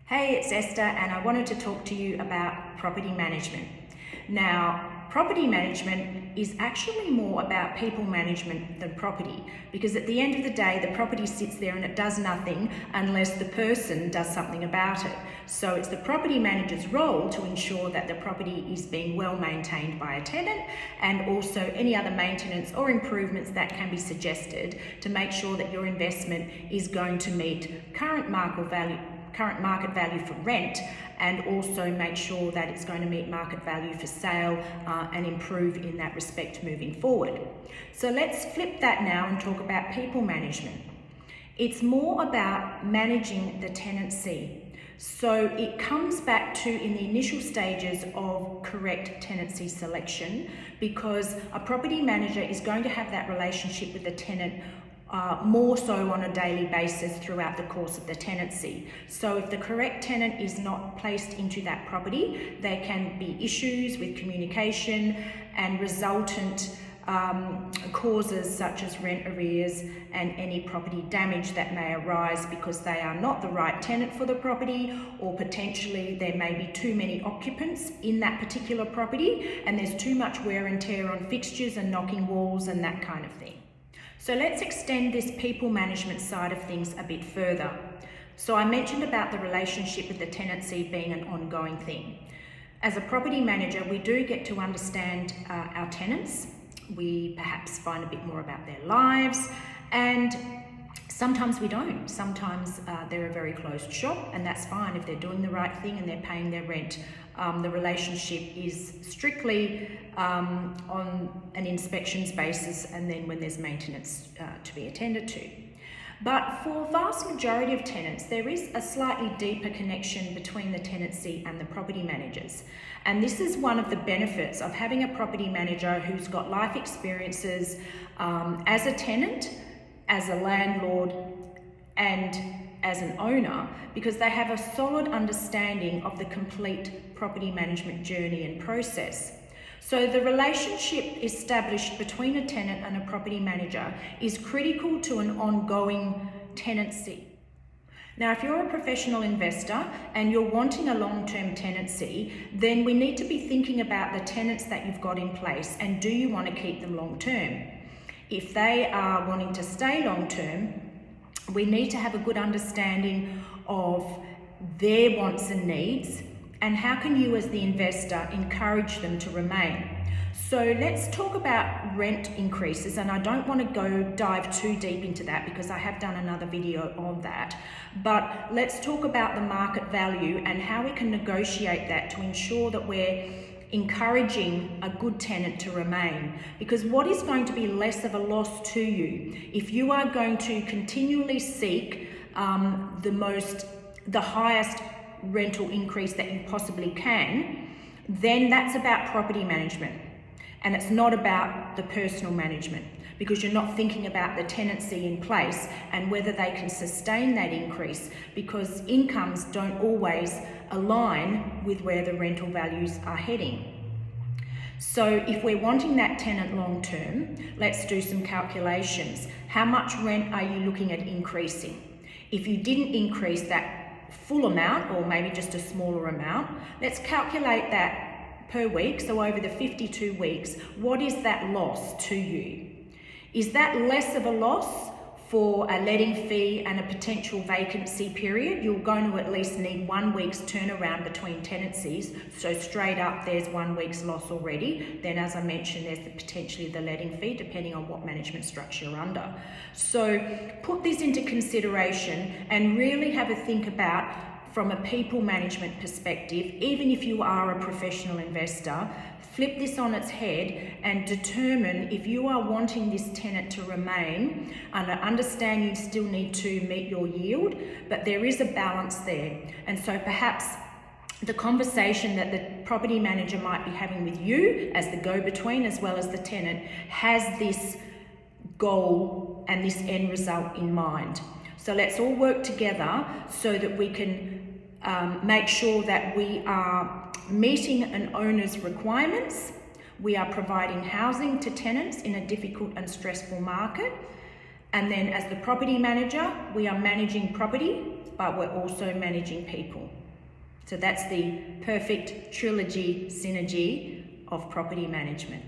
Hey, it's Esther, and I wanted to talk to you about property management. Now, property management is actually more about people management than property, because at the end of the day, the property sits there and it does nothing unless the person does something about it. So it's the property manager's role to ensure that the property is being well maintained by a tenant, and also any other maintenance or improvements that can be suggested to make sure that your investment is going to meet current market value for rent, and also make sure that it's going to meet market value for sale and improve in that respect moving forward. So let's flip that now and talk about people management. It's more about managing the tenancy. So it comes back to in the initial stages of correct tenancy selection, because a property manager is going to have that relationship with the tenant more so on a daily basis throughout the course of the tenancy. So if the correct tenant is not placed into that property, there can be issues with communication and resultant causes such as rent arrears and any property damage that may arise because they are not the right tenant for the property, or potentially there may be too many occupants in that particular property and there's too much wear and tear on fixtures and knocking walls and that kind of thing. So let's extend this people management side of things a bit further. So I mentioned about the relationship with the tenancy being an ongoing thing. As a property manager, we do get to understand our tenants. We perhaps find a bit more about their lives, and sometimes we don't. Sometimes they're a very closed shop, and that's fine if they're doing the right thing and they're paying their rent. The relationship is strictly on an inspections basis, and then when there's maintenance to be attended to. But for vast majority of tenants, there is a slightly deeper connection between the tenancy and the property managers. And this is one of the benefits of having a property manager who's got life experiences as a tenant, as a landlord, and as an owner, because they have a solid understanding of the complete property management journey and process. So the relationship established between a tenant and a property manager is critical to an ongoing tenancy. Now, if you're a professional investor and you're wanting a long-term tenancy, then we need to be thinking about the tenants that you've got in place, and do you want to keep them long-term? If they are wanting to stay long-term, we need to have a good understanding of their wants and needs, and how can you as the investor encourage them to remain. So let's talk about rent increases, and I don't want to dive too deep into that because I have done another video on that, but let's talk about the market value and how we can negotiate that to ensure that we're encouraging a good tenant to remain. Because what is going to be less of a loss to you if you are going to continually seek the highest rental increase that you possibly can, then that's about property management, and it's not about the personal management, because you're not thinking about the tenancy in place and whether they can sustain that increase, because incomes don't always align with where the rental values are heading. So if we're wanting that tenant long term, let's do some calculations. How much rent are you looking at increasing? If you didn't increase that full amount, or maybe just a smaller amount, let's calculate that per week. So over the 52 weeks, what is that loss to you? Is that less of a loss for a letting fee and a potential vacancy period? You're going to at least need 1 week's turnaround between tenancies. So straight up, there's 1 week's loss already. Then, as I mentioned, there's potentially the letting fee, depending on what management structure you're under. So put this into consideration and really have a think about, from a people management perspective, even if you are a professional investor, flip this on its head and determine if you are wanting this tenant to remain. And I understand you still need to meet your yield, but there is a balance there. And so perhaps the conversation that the property manager might be having with you as the go-between, as well as the tenant, has this goal and this end result in mind. So let's all work together so that we can make sure that we are meeting an owner's requirements, we are providing housing to tenants in a difficult and stressful market, And then as the property manager, we are managing property, but we're also managing people. So that's the perfect trilogy synergy of property management.